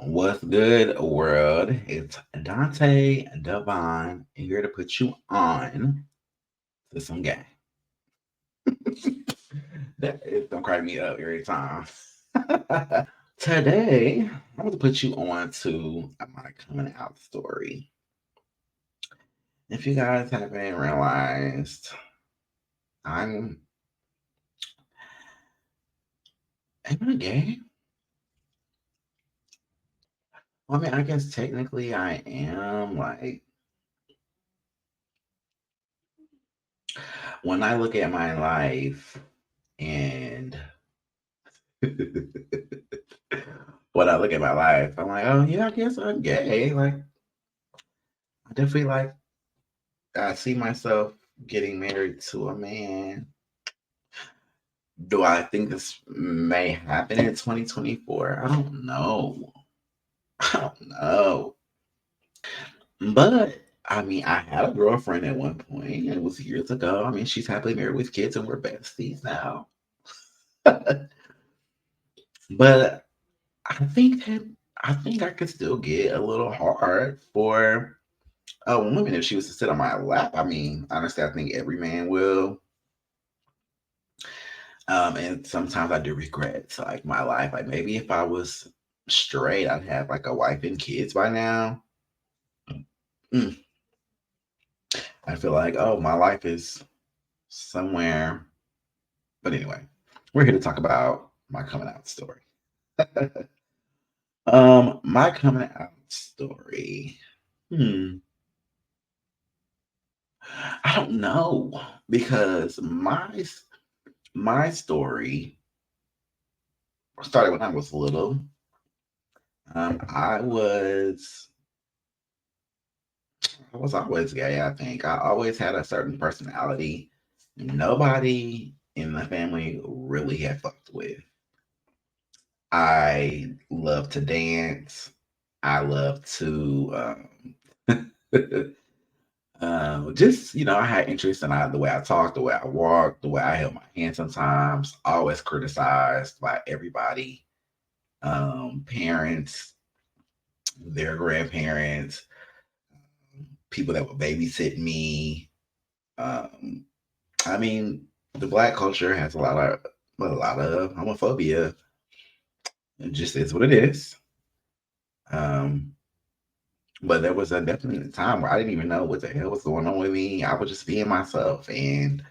What's good, world? It's Dante Devon here to put you on to some game. That is gonna crack me up every time. Today, I'm going to put you on to my coming out story. If you guys haven't realized, I'm am I gay? Well, I mean, I guess technically I am. Like when I look at my life and when I look at my life, I'm like, oh yeah, I guess I'm gay. Like I definitely I see myself getting married to a man. Do I think this may happen in 2024? I don't know. I don't know. But I mean, I had a girlfriend at one point. It was years ago. I mean, she's happily married with kids and we're besties now. But I think I could still get a little hard for a woman if she was to sit on my lap. I mean, honestly, I think every man will. And sometimes I do regret like my life. Like maybe if I was straight, I'd have like a wife and kids by now. Mm, I feel like, oh, my life is somewhere. But anyway, we're here to talk about my coming out story. My coming out story. Hmm. I don't know because my story started when I was little. I was always gay, I think. I always had a certain personality nobody in the family really had fucked with. I love to dance. I love to just I had interest in the way I talk, the way I walk, the way I held my hand sometimes, always criticized by everybody. Parents, their grandparents, people that would babysit me. Um, I mean, the black culture has a lot of homophobia. It just is what it is. Um, but there was definitely a time where I didn't even know what the hell was going on with me. I was just being myself and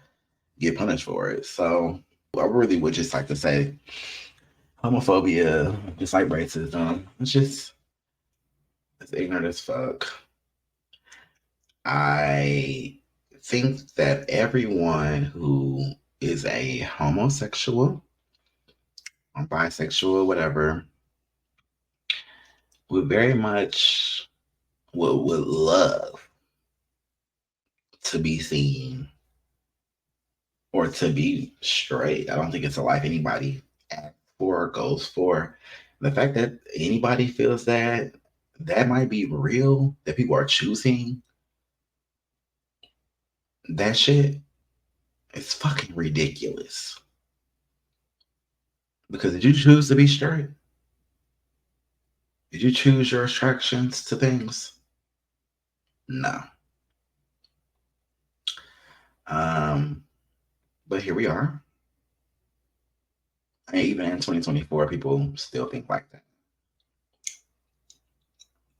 get punished for it. So I really would just like to say homophobia, just like racism, it's ignorant as fuck. I think that everyone who is a homosexual or bisexual, whatever, would very much would love to be seen or to be straight. I don't think it's a life anybody asks for or goes for. The fact that anybody feels that might be real, that people are choosing that shit, it's fucking ridiculous. Because did you choose to be straight? Did you choose your attractions to things? No. Um, but here we are. And even in 2024, people still think like that.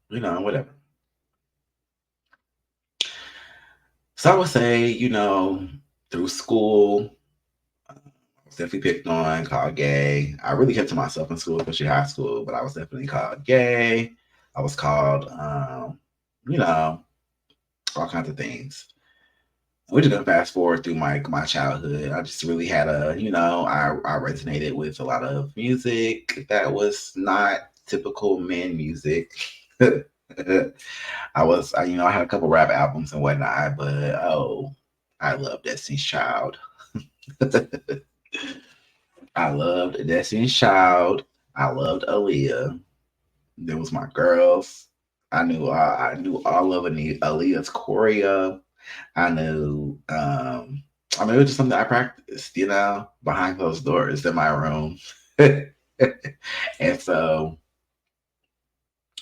Whatever. So I would say, through school, I was definitely picked on, called gay. I really kept to myself in school, especially high school, but I was definitely called gay. I was called, you know, all kinds of things. We're just gonna fast forward through my childhood. I just really had I resonated with a lot of music that was not typical men music. I had a couple rap albums and whatnot, but I loved Destiny's Child. I loved Destiny's Child. I loved Aaliyah. There was my girls. I knew all of Aaliyah's choreo. I knew. I mean, it was just something I practiced, behind closed doors in my room. And so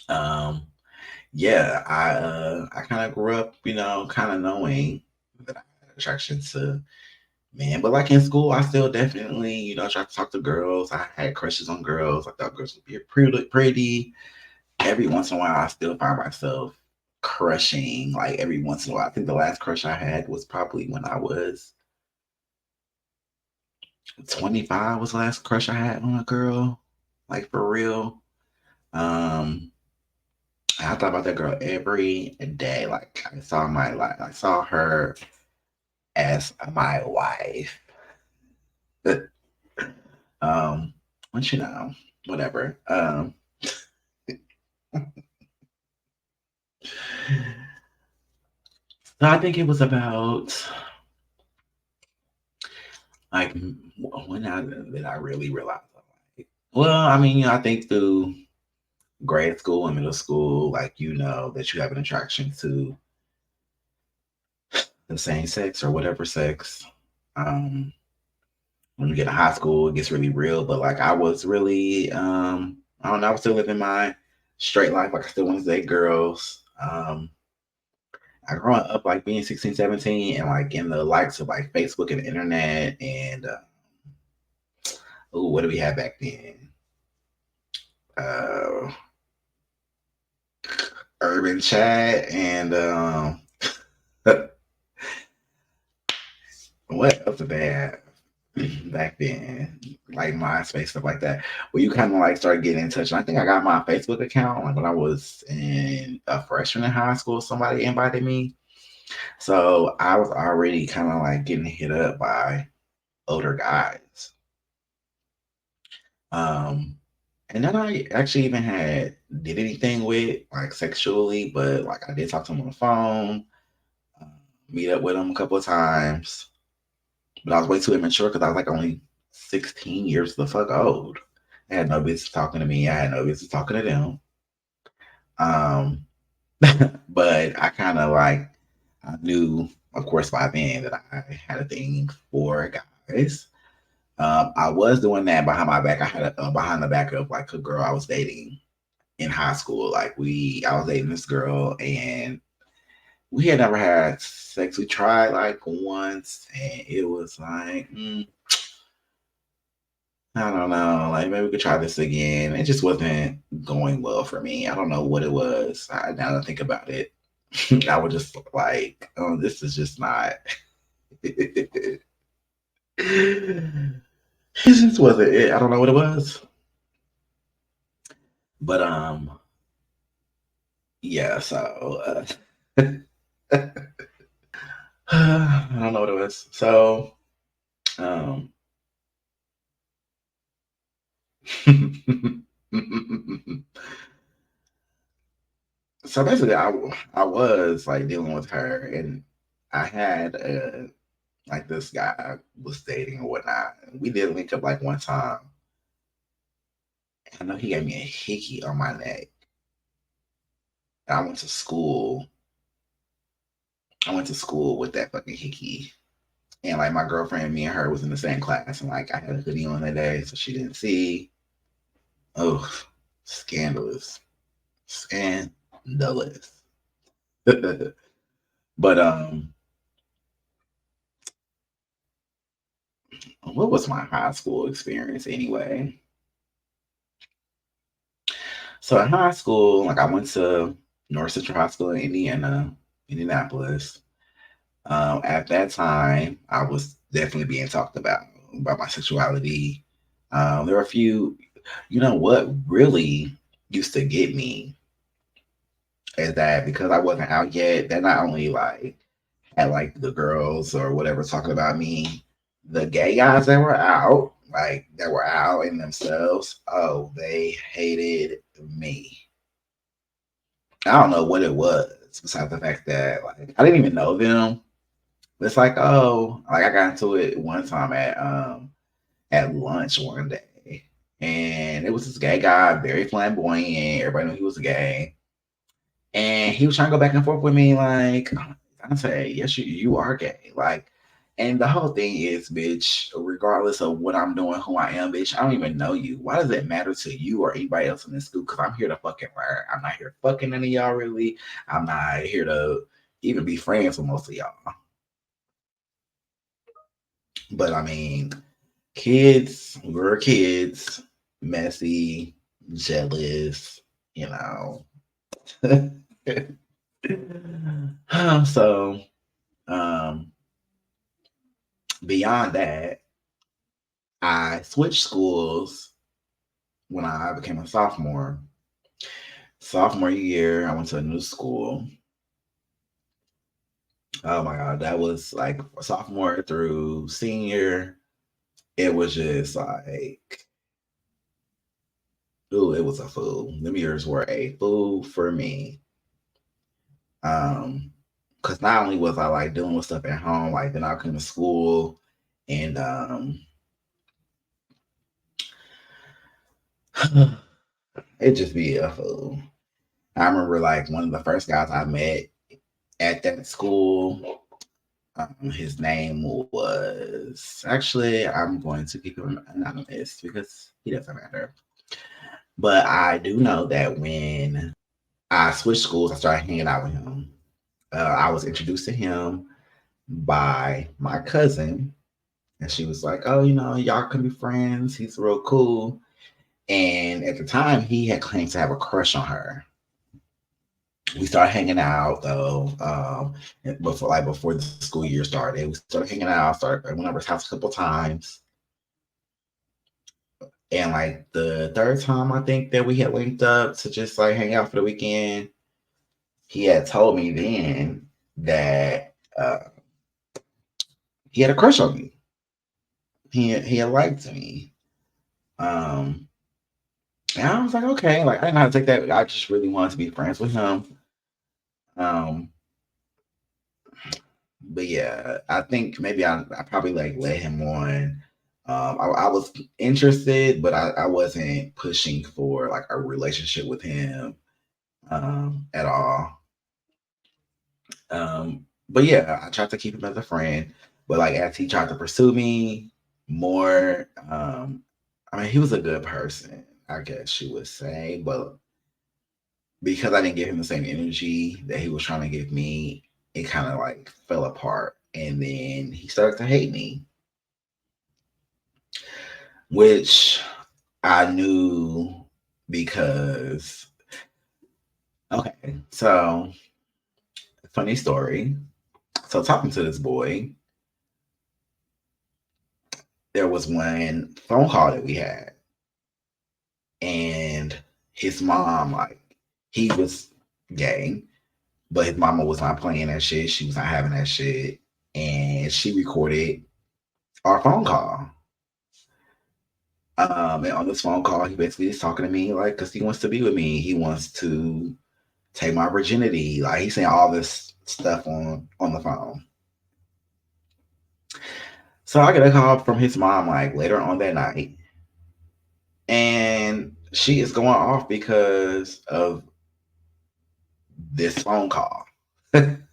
Um, yeah, I kind of grew up, kind of knowing that I had attraction to men, but like in school, I still definitely, tried to talk to girls. I had crushes on girls. I thought girls would be pretty. Every once in a while, I still find myself crushing. Like every once in a while, I think the last crush I had was probably when I was 25. Was the last crush I had on a girl, like for real. Um, I thought about that girl every day. Like I saw her as my wife. um, but whatever. So I think it was about like when did I really realize I like. Well, I mean, I think through grade school and middle school, like that you have an attraction to the same sex or whatever sex. Um, when you get to high school, it gets really real. But like I was really, I don't know, I was still living my straight life. Like I still wanted to date girls. I growing up like being 16, 17, and like in the likes of like Facebook and internet and what do we have back then? Uh, Urban Chat and what else did they have back then? Like MySpace, stuff like that. Where you kind of like started getting in touch. And I think I got my Facebook account like when I was in a freshman in high school. Somebody invited me. So I was already kind of like getting hit up by older guys. Um, and then I actually even did anything with like sexually, but like I did talk to him on the phone, uh, meet up with him a couple of times. But I was way too immature because I was like only 16 years the fuck old. I had no business talking to me. I had no business talking to them. Um, but I kind of like I knew, of course, by then that I had a thing for guys. I was doing that behind my back. I had behind the back of like a girl I was dating in high school. I was dating this girl and we had never had sex. We tried like once and it was like, I don't know, like maybe we could try this again. It just wasn't going well for me. I don't know what it was. Now that I think about it, I was just like, oh, this is just not. It just wasn't it. I don't know what it was, but yeah. So I don't know what it was. So um, so basically, I was like dealing with her, and I had like this guy I was dating or whatnot. We did link up like one time. I know he gave me a hickey on my neck. I went to school. I went to school with that fucking hickey. And like my girlfriend, me and her was in the same class, and like I had a hoodie on that day, so she didn't see. Oh, scandalous, scandalous. But what was my high school experience anyway? So in high school, like I went to North Central High School in Indiana, Indianapolis. At that time, I was definitely being talked about my sexuality. There were a few, what really used to get me is that because I wasn't out yet, that not only like had like the girls or whatever talking about me, the gay guys that were out in themselves, oh, they hated me. I don't know what it was, besides the fact that like I didn't even know them. It's like, oh, like I got into it one time at lunch one day. And it was this gay guy, very flamboyant. Everybody knew he was gay. And he was trying to go back and forth with me, like, I say, yes, you are gay. Like, And the whole thing is, bitch, regardless of what I'm doing, who I am, bitch, I don't even know you. Why does it matter to you or anybody else in this school? Because I'm here to fucking learn. I'm not here to fucking any of y'all, really. I'm not here to even be friends with most of y'all. But I mean, kids, we were kids, messy, jealous, you know. So, um, beyond that, I switched schools when I became a sophomore. Sophomore year, I went to a new school. Oh my god, that was like sophomore through senior. It was just like, ooh, it was a fool. Them years were a fool for me. Um, because not only was I like dealing with stuff at home, like then I came to school and it just be a fool. I remember like one of the first guys I met at that school. His name was actually, I'm going to keep him anonymous because he doesn't matter. But I do know that when I switched schools, I started hanging out with him. I was introduced to him by my cousin, and she was like, "Oh, y'all can be friends. He's real cool." And at the time, he had claimed to have a crush on her. We started hanging out though. Before the school year started, we started hanging out. I went over his house a couple times, and like the third time, I think that we had linked up to just like hang out for the weekend. He had told me then that he had a crush on me. He had liked me. Um, and I was like, okay, like I didn't know how to take that. I just really wanted to be friends with him. Um, but yeah, I think maybe I probably like led him on. I was interested, but I wasn't pushing for like a relationship with him at all. But yeah, I tried to keep him as a friend. But like as he tried to pursue me more, I mean, he was a good person, I guess you would say. But because I didn't give him the same energy that he was trying to give me, it kind of like fell apart. And then he started to hate me, which I knew because, okay, so funny story. So talking to this boy, there was one phone call that we had, and his mom, like, he was gay, but his mama was not playing that shit. She was not having that shit. And she recorded our phone call. And on this phone call, he basically is talking to me like, because he wants to be with me. He wants to take my virginity. Like he's saying all this stuff on the phone. So I get a call from his mom like later on that night, and she is going off because of this phone call. And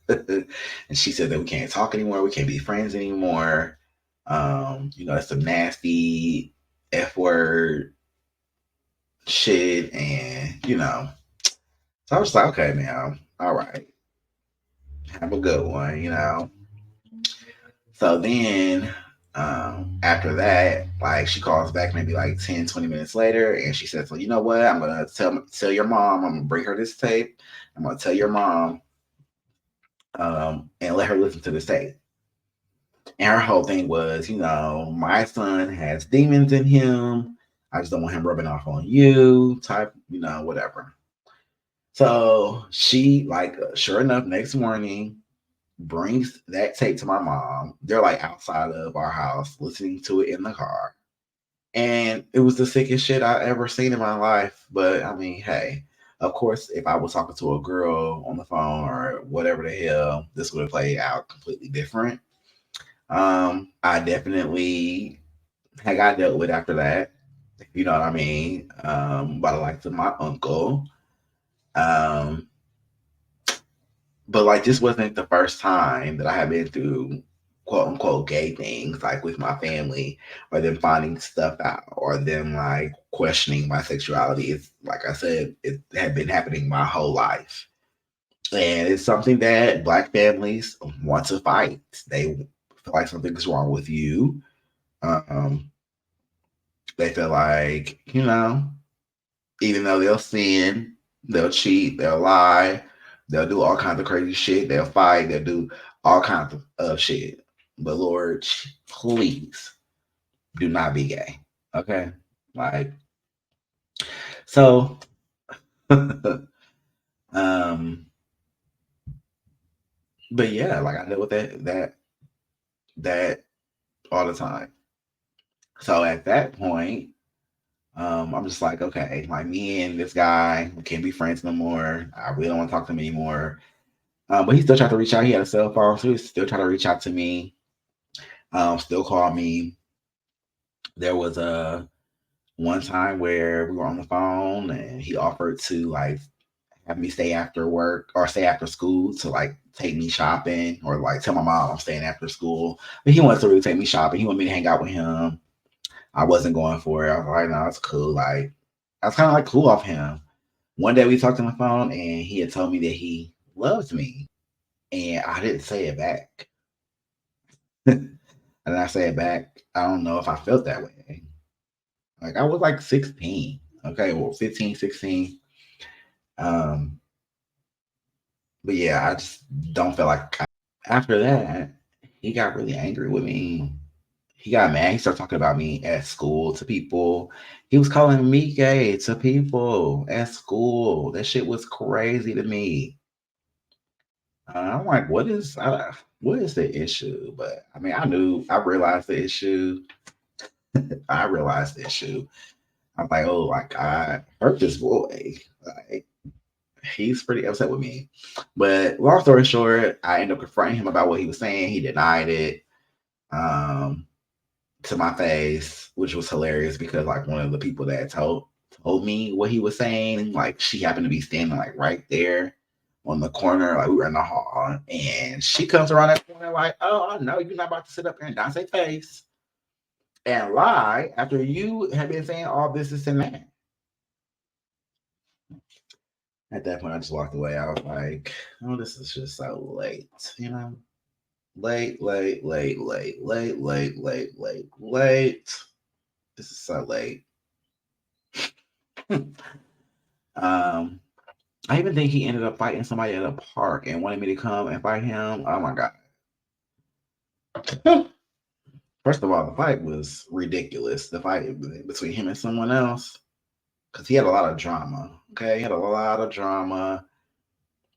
she said that we can't talk anymore, we can't be friends anymore. It's some nasty F word shit, and so I was like, okay, man, all right, have a good one. So then after that, like she calls back maybe like 10, 20 minutes later, and she says, well, you know what? I'm gonna tell your mom, I'm gonna bring her this tape. I'm gonna tell your mom and let her listen to this tape. And her whole thing was, my son has demons in him. I just don't want him rubbing off on you, type, whatever. So she, like, sure enough, next morning brings that tape to my mom. They're like outside of our house listening to it in the car. And it was the sickest shit I ever seen in my life. But I mean, hey, of course, if I was talking to a girl on the phone or whatever the hell, this would have played out completely different. I definitely had got dealt with after that. You know what I mean? By the likes of my uncle. Um, but like this wasn't the first time that I had been through quote unquote gay things like with my family, or them finding stuff out, or them like questioning my sexuality. It's like I said, it had been happening my whole life. And it's something that Black families want to fight. They feel like something's wrong with you. Um, they feel like, even though they'll sin, they'll cheat, they'll lie, they'll do all kinds of crazy shit, they'll fight, they'll do all kinds of shit. But Lord, please do not be gay. Okay? Like, so, um, but yeah, like I deal with that all the time. So at that point, I'm just like, okay, like me and this guy we can't be friends no more. I really don't want to talk to him anymore. But he still tried to reach out. He had a cell phone, so he still tried to reach out to me. Still call me. There was a one time where we were on the phone and he offered to like have me stay after work or stay after school to like take me shopping or like tell my mom I'm staying after school. But he wanted to really take me shopping. He wanted me to hang out with him. I wasn't going for it. I was like, no, it's cool. Like I was kind of like cool off him. One day we talked on the phone and he had told me that he loved me. And I didn't say it back. And I say it back. I don't know if I felt that way. Like I was like 16. Okay, well 15, 16. Um, but yeah, I just don't feel like after that, he got really angry with me. He got mad. He started talking about me at school to people. He was calling me gay to people at school. That shit was crazy to me. I'm like, what is the issue? But I mean, I realized the issue. I realized the issue. I'm like, oh my God, hurt this boy. Like, he's pretty upset with me. But long story short, I ended up confronting him about what he was saying. He denied it um, to my face, which was hilarious because like one of the people that told me what he was saying, like she happened to be standing like right there on the corner, like we were in the hall, and she comes around that corner like, "Oh, I know you're not about to sit up here and dance face and lie after you have been saying all this and that." At that point, I just walked away. I was like, "Oh, this is just so late, you know." Late, late, late, late, late, late, late, late, late. This is so late. um, I even think he ended up fighting somebody at a park and wanted me to come and fight him. Oh my God. First of all, the fight was ridiculous. The fight between him and someone else, because he had a lot of drama. Okay, he had a lot of drama.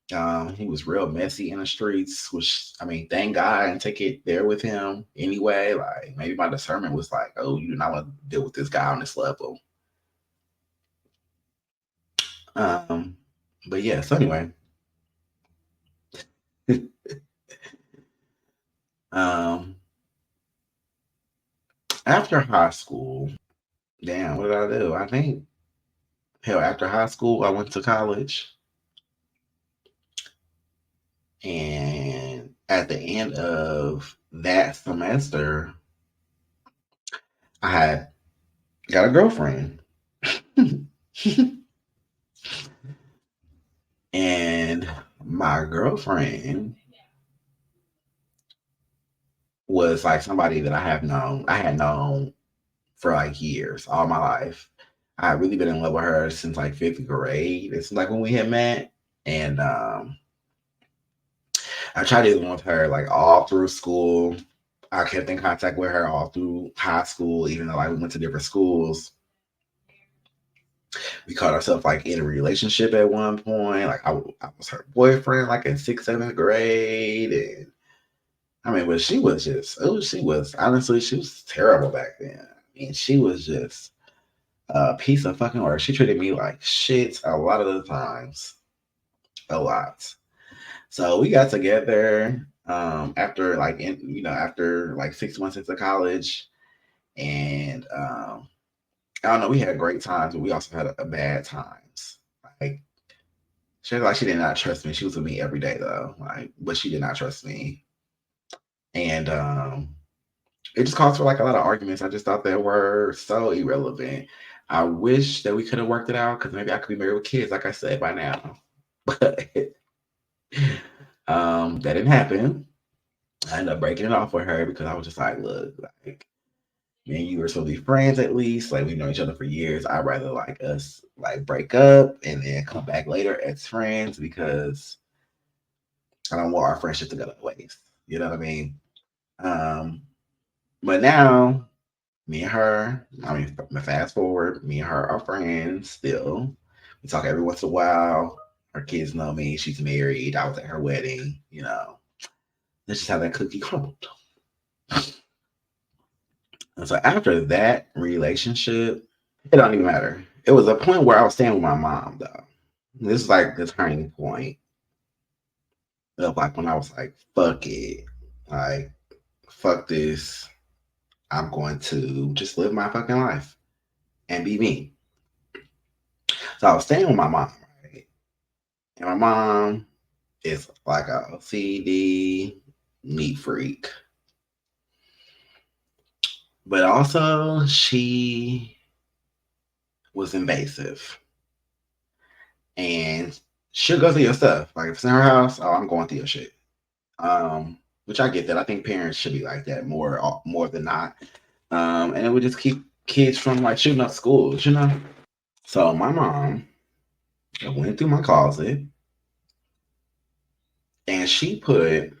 He was real messy in the streets, which I mean, thank God I didn't take it there with him anyway. Like maybe my discernment was like, oh, you do not want to deal with this guy on this level. Um, but yeah, so anyway, um, after high school, damn, what did I do? I think hell, after high school, I went to college, and at the end of that semester, I had got a girlfriend. And my girlfriend was like somebody that I had known for like years, all my life. I had really been in love with her since like fifth grade. It's like when we had met. And I tried to get with her like all through school. I kept in contact with her all through high school, even though like we went to different schools. We caught ourselves like in a relationship at one point. Like I was her boyfriend like in sixth, seventh grade. And I mean, but she was just, she was, honestly, she was terrible back then. I mean, she was just a piece of fucking work. She treated me like shit a lot of the times. A lot. So we got together after like, after like 6 months into college. And I don't know, we had great times, but we also had a bad times. Like, she did not trust me. She was with me every day though. Like, but she did not trust me. And it just caused for like a lot of arguments. I just thought they were so irrelevant. I wish that we could have worked it out because maybe I could be married with kids, like I said by now. But that didn't happen. I ended up breaking it off with her because I was just like, look, like me and you were supposed to be friends at least. Like we know each other for years. I'd rather like us like break up and then come back later as friends because I don't want our friendship to go to waste. You know what I mean? Um, but now me and her, I mean, fast forward, me and her are friends still. We talk every once in a while. Her kids know me. She's married. I was at her wedding. You know, that's just how that cookie crumbled. And so after that relationship, it don't even matter. It was a point where I was staying with my mom though. This is like the turning point of like when I was like, fuck it. Like, fuck this. I'm going to just live my fucking life and be me. So I was staying with my mom, right? And my mom is like a CD neat freak. But also she was invasive. And she'll go through your stuff. Like if it's in her house, oh, I'm going through your shit. Which I get that. I think parents should be like that more than not. And it would just keep kids from like shooting up schools, you know? So my mom went through my closet and she put,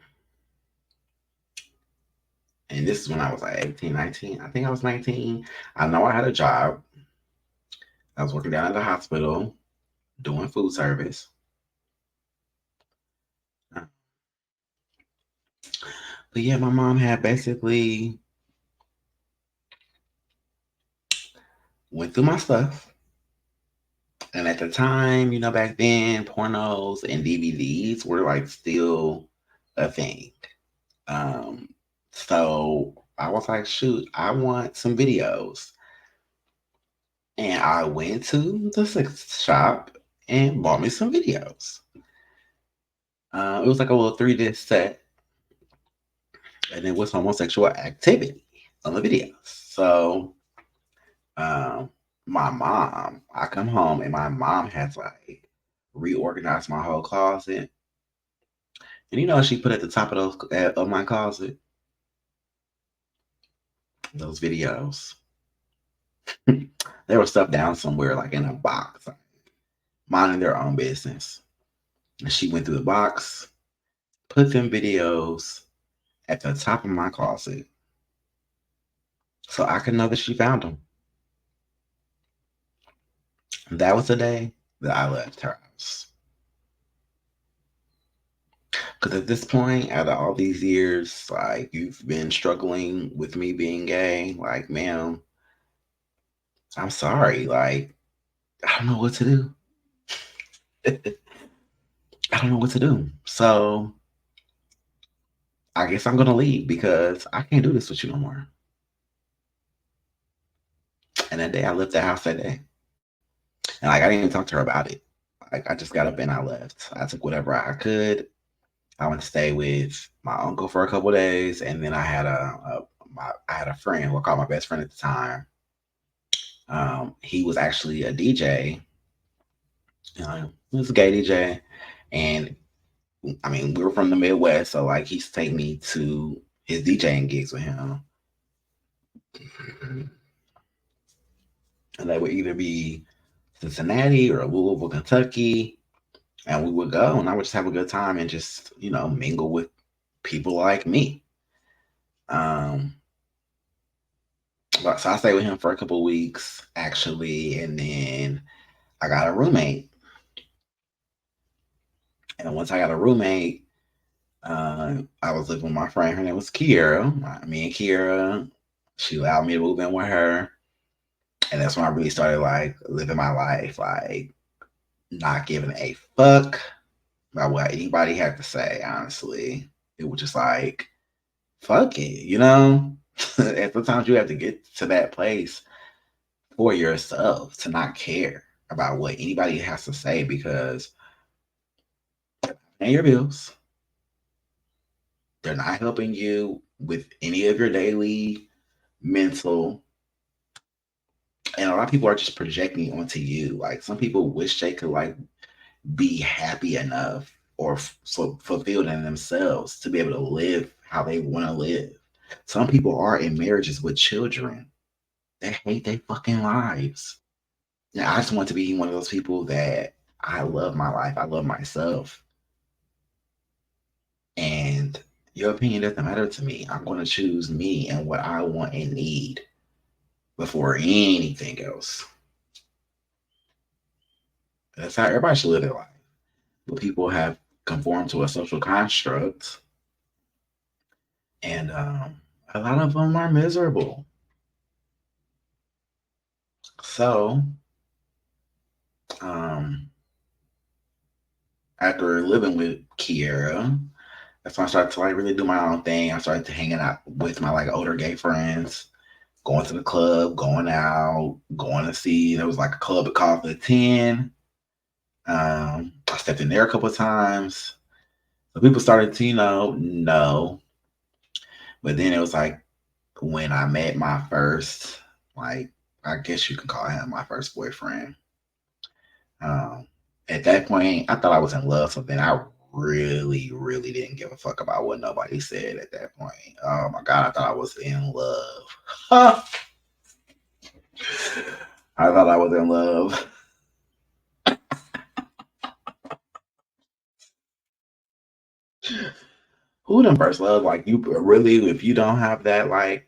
and this is when I was like 18, 19. I think I was 19. I know I had a job. I was working down at the hospital doing food service. But yeah, my mom had basically went through my stuff. And at the time, you know, back then, pornos and DVDs were like still a thing. Um, so I was like, shoot, I want some videos. And I went to the sex shop and bought me some videos. It was like a little 3 disc set, and it was homosexual activity on the videos. So, um, my mom, I come home and my mom has like reorganized my whole closet. And you know, what she put at the top of of my closet those videos. They were stuffed down somewhere, like in a box, minding their own business. And she went through the box, put them videos at the top of my closet so I could know that she found them. That was the day that I left her house. Because at this point, out of all these years, like you've been struggling with me being gay, like, ma'am, I'm sorry. Like, I don't know what to do. I don't know what to do. So I guess I'm gonna leave because I can't do this with you no more. And that day I left the house that day. And like I didn't even talk to her about it. Like I just got up and I left. I took whatever I could. I went to stay with my uncle for a couple of days, and then I had a friend who I called my best friend at the time. He was actually a DJ. He was a gay DJ, and I mean we were from the Midwest, so like he used to take me to his DJing gigs with him, and they would either be Cincinnati or Louisville, Kentucky, and we would go, and I would just have a good time and just mingle with people like me. Um, so I stayed with him for a couple of weeks actually, and then I got a roommate. And once I got a roommate, I was living with my friend. Her name was Kiera. Me and Kiera, she allowed me to move in with her, and that's when I really started like living my life, like not giving a fuck about what anybody had to say. Honestly, it was just like fuck it, you know. And sometimes you have to get to that place for yourself to not care about what anybody has to say because they're not paying your bills. They're not helping you with any of your daily mental. And a lot of people are just projecting onto you. Like some people wish they could like be happy enough or fulfilled in themselves to be able to live how they want to live. Some people are in marriages with children that hate their fucking lives. Now, I just want to be one of those people that I love my life, I love myself, and your opinion doesn't matter to me. I'm going to choose me and what I want and need before anything else. That's how everybody should live their life. But people have conformed to a social construct, and a lot of them are miserable. So, um, after living with Kiera, that's when I started to like really do my own thing. I started to hanging out with my like older gay friends, going to the club, going out, going to see. There was like a club called the 10. I stepped in there a couple of times. So people started to, know. But then it was like when I met my first, like, I guess you can call him my first boyfriend. Um, at that point, I thought I was in love. So then I really, really didn't give a fuck about what nobody said at that point. Oh my God, I thought I was in love. I thought I was in love. Who them first love? Like you really, if you don't have that like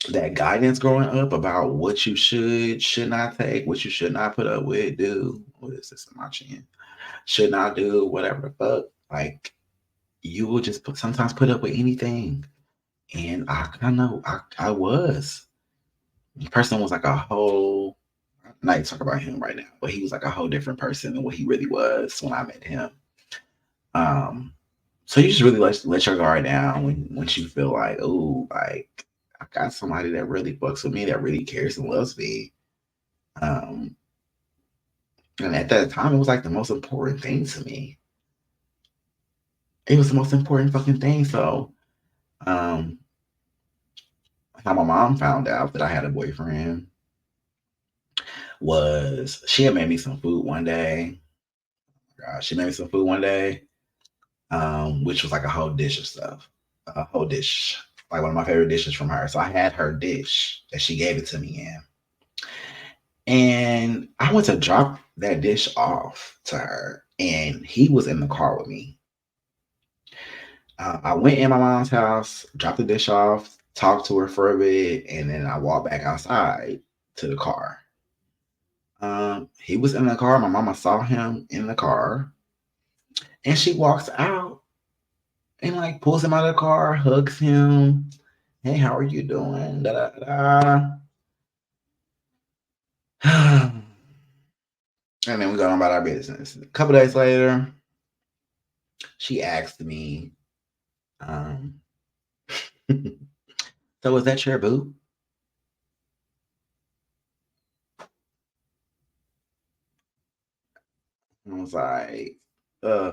that guidance growing up about what you should not take, what you should not put up with, do. What is this in my chin? Should not do, whatever the fuck. Like you will just sometimes put up with anything. And I kind of I was. The person was like a whole I'm not even talk about him right now, but he was like a whole different person than what he really was when I met him. Um so you just really let your guard down when you feel like, oh, like I got somebody that really fucks with me, that really cares and loves me. Um, and at that time, it was like the most important thing to me. It was the most important fucking thing. So, um, how my mom found out that I had a boyfriend was she had made me some food one day. She made me some food one day, which was like a whole dish of stuff, a whole dish, like one of my favorite dishes from her. So I had her dish that she gave it to me in. And I went to drop that dish off to her, and he was in the car with me. I went in my mom's house, dropped the dish off, talked to her for a bit, and then I walked back outside to the car. He was in the car. My mama saw him in the car, and she walks out and like pulls him out of the car, hugs him. Hey, how are you doing? Da da da. And then we got on about our business. A couple days later, she asked me, um, "So is that your boo?" And I was like, "Uh,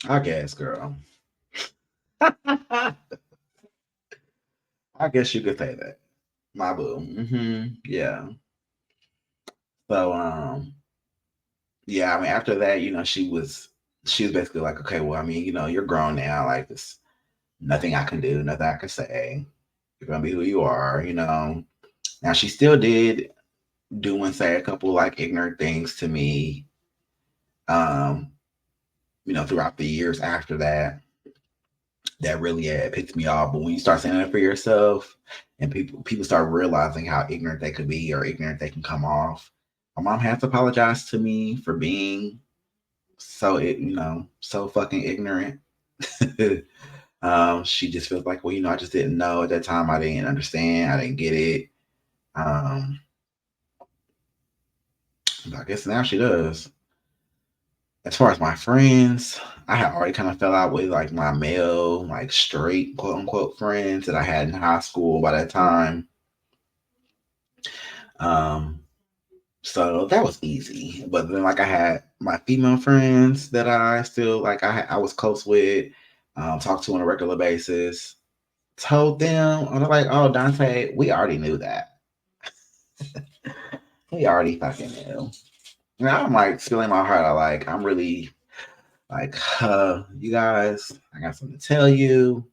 I guess, girl. I guess you could say that. My boo. Yeah. So, yeah. I mean, after that, she was basically like, okay, well, I mean, you're grown now. Like, there's nothing I can do, nothing I can say. You're gonna be who you are. Now she still did do and say a couple like ignorant things to me. Um, throughout the years after that, that really pissed me off. But when you start saying that for yourself, and people start realizing how ignorant they could be or ignorant they can come off, my mom has to apologize to me for being so fucking ignorant. She just feels like, well, I just didn't know at that time. I didn't understand. I didn't get it. Um, but I guess now she does. As far as my friends, I had already kind of fell out with like my male, like straight quote unquote friends that I had in high school by that time. Um, So that was easy. But then like I had my female friends that I still like I was close with, talked to on a regular basis. Told them, and they're like, "Oh, Dante, we already knew that. We already fucking knew." And I'm like feeling my heart. I'm really like, you guys, I got something to tell you.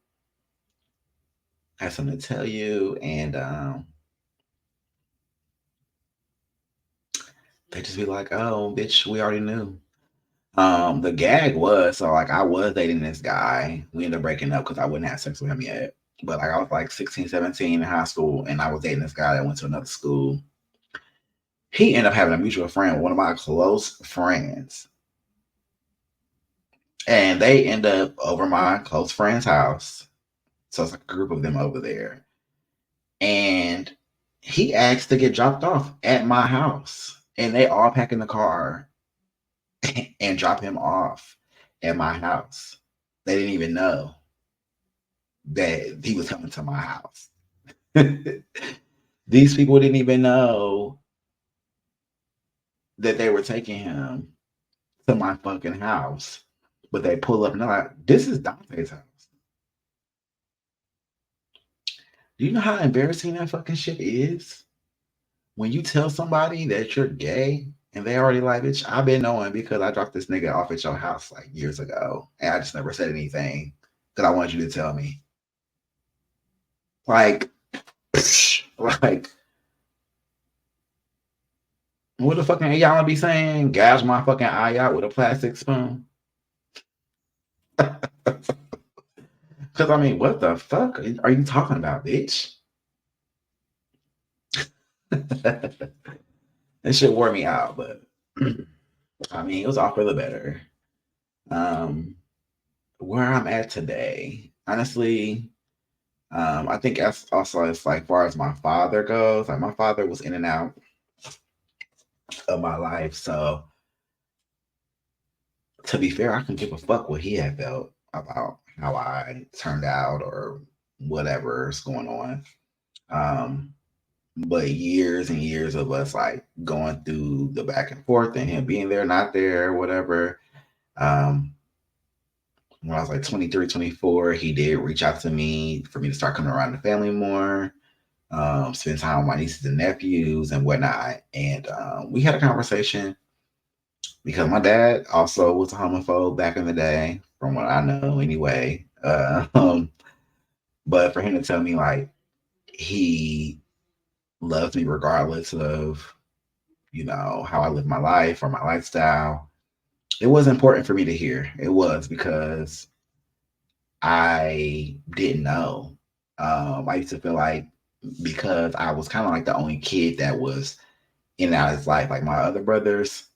I have something to tell you, and they just be like, "Oh, bitch, we already knew." The gag was so like I was dating this guy. We ended up breaking up because I wouldn't have sex with him yet. But like I was like 16, 17 in high school, and I was dating this guy that went to another school. He ended up having a mutual friend, one of my close friends. And they end up over my close friend's house. So it's like a group of them over there. And he asked to get dropped off at my house. And they all pack in the car and drop him off at my house. They didn't even know that he was coming to my house. These people didn't even know that they were taking him to my fucking house. But they pull up and they're like, "This is Dante's house." Do you know how embarrassing that fucking shit is? When you tell somebody that you're gay and they already like, "Bitch, I've been knowing because I dropped this nigga off at your house like years ago. And I just never said anything because I wanted you to tell me." Like, like, what the fucking y'all be saying? Gouge my fucking eye out with a plastic spoon? Because I mean, what the fuck are you talking about, bitch? That shit wore me out, but I mean, it was all for the better. Um, where I'm at today, honestly, I think as also as like far as my father goes, like my father was in and out of my life, so to be fair, I can give a fuck what he had felt about how I turned out or whatever's going on. Um, but years and years of us like going through the back and forth and him being there, not there, whatever. Um, when I was like 23, 24, he did reach out to me for me to start coming around the family more, spend time with my nieces and nephews and whatnot. And we had a conversation because my dad also was a homophobe back in the day, from what I know anyway. But for him to tell me like he loves me regardless of, how I live my life or my lifestyle, it was important for me to hear. It was because I didn't know. I used to feel like because I was kind of like the only kid that was in and out of his life, like my other brothers,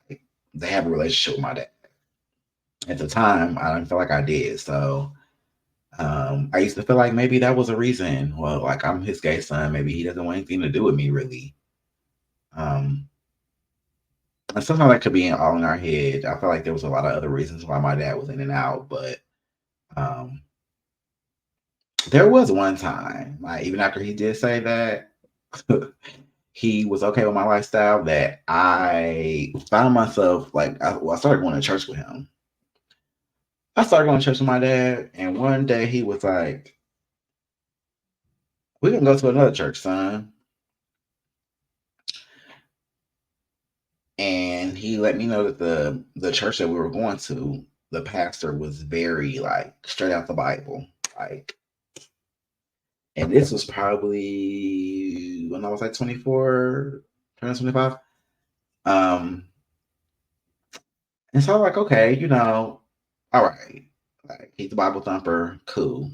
like, they have a relationship with my dad. At the time, I didn't feel like I did. So I used to feel like maybe that was a reason. Well, like I'm his gay son, maybe he doesn't want anything to do with me really. Um, and sometimes that could be all in our head. I feel like there was a lot of other reasons why my dad was in and out, but um, there was one time, like even after he did say that, he was okay with my lifestyle, that I found myself like I started going to church with him. I started going to church with my dad, and one day he was like, "We can go to another church, son." And he let me know that the church that we were going to, the pastor was very like straight out the Bible, like. And this was probably when I was like 24, turning 25. Um, and so I'm like, okay, all right, like he's a Bible thumper, cool.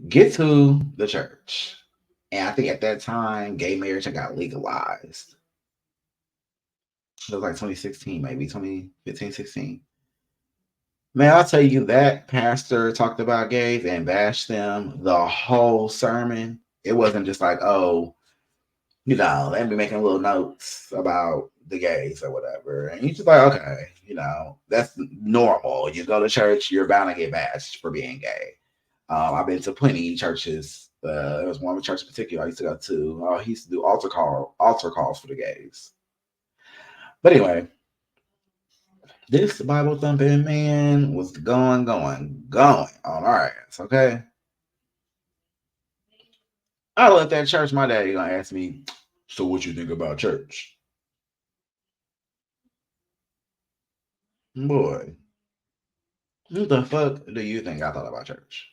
Get to the church. And I think at that time, gay marriage had got legalized. It was like 2016, maybe 2015, 16. Man, I'll tell you that pastor talked about gays and bashed them the whole sermon. It wasn't just like, oh, they'd be making little notes about the gays or whatever. And you're just like, okay, that's normal. You go to church, you're bound to get bashed for being gay. I've been to plenty churches There was one church in particular I used to go to. He used to do altar calls for the gays. But anyway, this Bible thumping man was going on our ass. Okay, I left that church. My daddy gonna ask me, "So what you think about church?" Boy, what the fuck do you think I thought about church?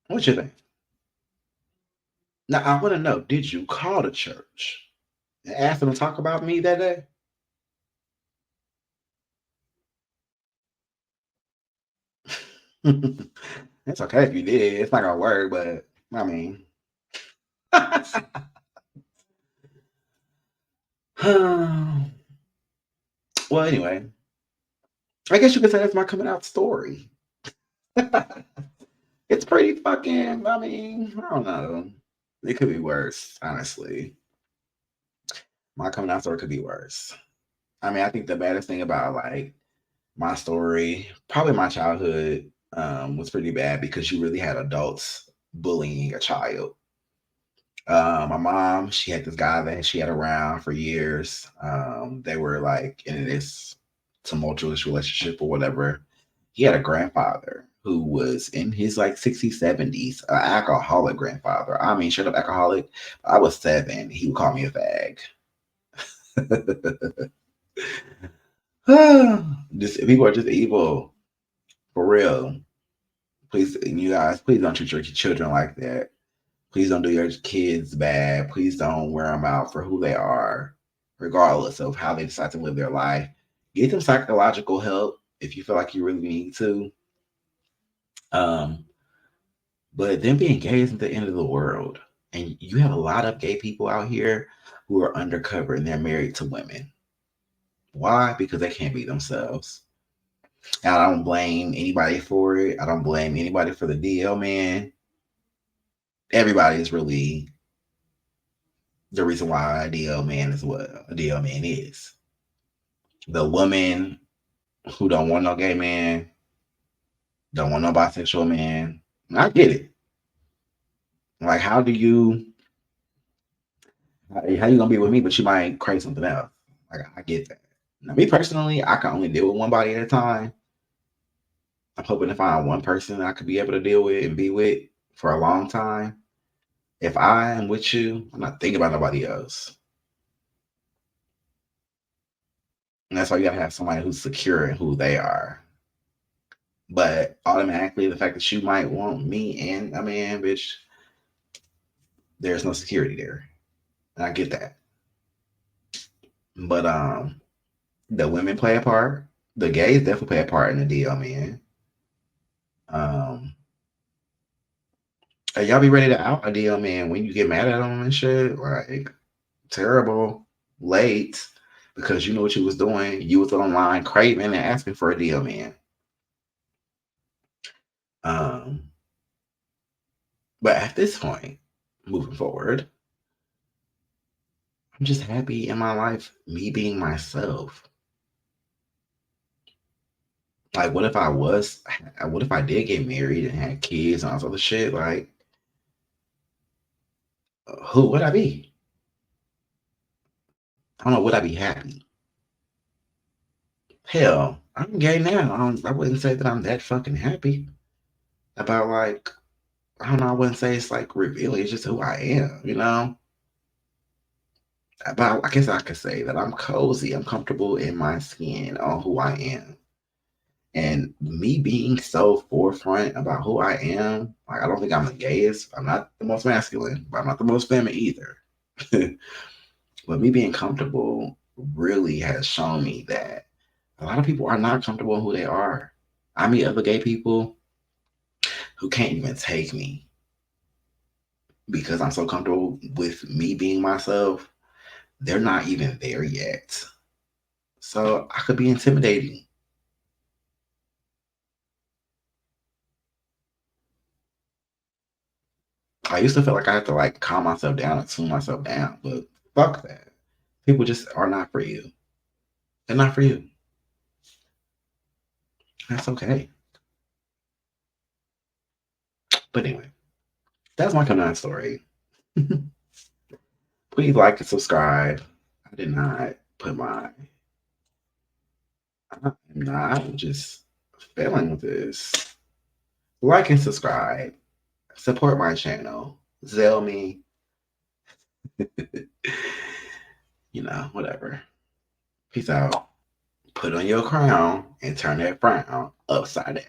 What you think? Now I want to know: did you call the church and ask them to talk about me that day? It's okay if you did. It's not gonna work, but I mean. Well, anyway, I guess you could say that's my coming out story. It's pretty fucking. I mean, I don't know. It could be worse, honestly. My coming out story could be worse. I mean, I think the baddest thing about like my story, probably my childhood, was pretty bad because you really had adults bullying a child. My mom, she had this guy that she had around for years. They were like in this tumultuous relationship or whatever. He had a grandfather who was in his like 60s, 70s, an alcoholic grandfather. I mean, straight up alcoholic. I was 7. He would call me a fag. Just people are just evil for real. Please, you guys, please don't treat your children like that. Please don't do your kids bad. Please don't wear them out for who they are, regardless of how they decide to live their life. Get them psychological help if you feel like you really need to. Um, but them being gay isn't the end of the world. And you have a lot of gay people out here who are undercover and they're married to women. Why? Because they can't be themselves. And I don't blame anybody for it. I don't blame anybody for the DL man. Everybody is really the reason why a DL man is what a DL man is. The woman who don't want no gay man, don't want no bisexual man. I get it. Like, how you gonna be with me, but you might crave something else? Like, I get that. Now, me personally, I can only deal with one body at a time. I'm hoping to find one person that I could be able to deal with and be with for a long time. If I am with you, I'm not thinking about nobody else. And that's why you gotta have somebody who's secure in who they are. But automatically, the fact that you might want me and a man, bitch, there's no security there. And I get that. But the women play a part. The gays definitely play a part in the deal, man. Um, and y'all be ready to out a deal, man, when you get mad at them and shit. Like, terrible, late, because you know what you was doing. You was online craving and asking for a deal, man. Um, but at this point, moving forward, I'm just happy in my life, me being myself. Like, what if I did get married and had kids and all this other shit? Like, who would I be? I don't know, would I be happy? Hell, I'm gay now. I wouldn't say that I'm that fucking happy about like, I don't know, I wouldn't say it's like revealing, it's just who I am, you know? But I guess I could say that I'm cozy, I'm comfortable in my skin on who I am. And me being so forefront about who I am, like I don't think I'm the gayest. I'm not the most masculine, but I'm not the most feminine either. But me being comfortable really has shown me that a lot of people are not comfortable in who they are. I meet other gay people who can't even take me because I'm so comfortable with me being myself. They're not even there yet. So I could be intimidating. I used to feel like I had to like calm myself down and tune myself down, but fuck that. People just are not for you. They're not for you. That's okay. But anyway, that's my Conan story. Please like and subscribe. I did not put my. I'm not. I'm just failing with this. Like and subscribe. Support my channel. Zell me. Whatever. Peace out. Put on your crown and turn that frown upside down.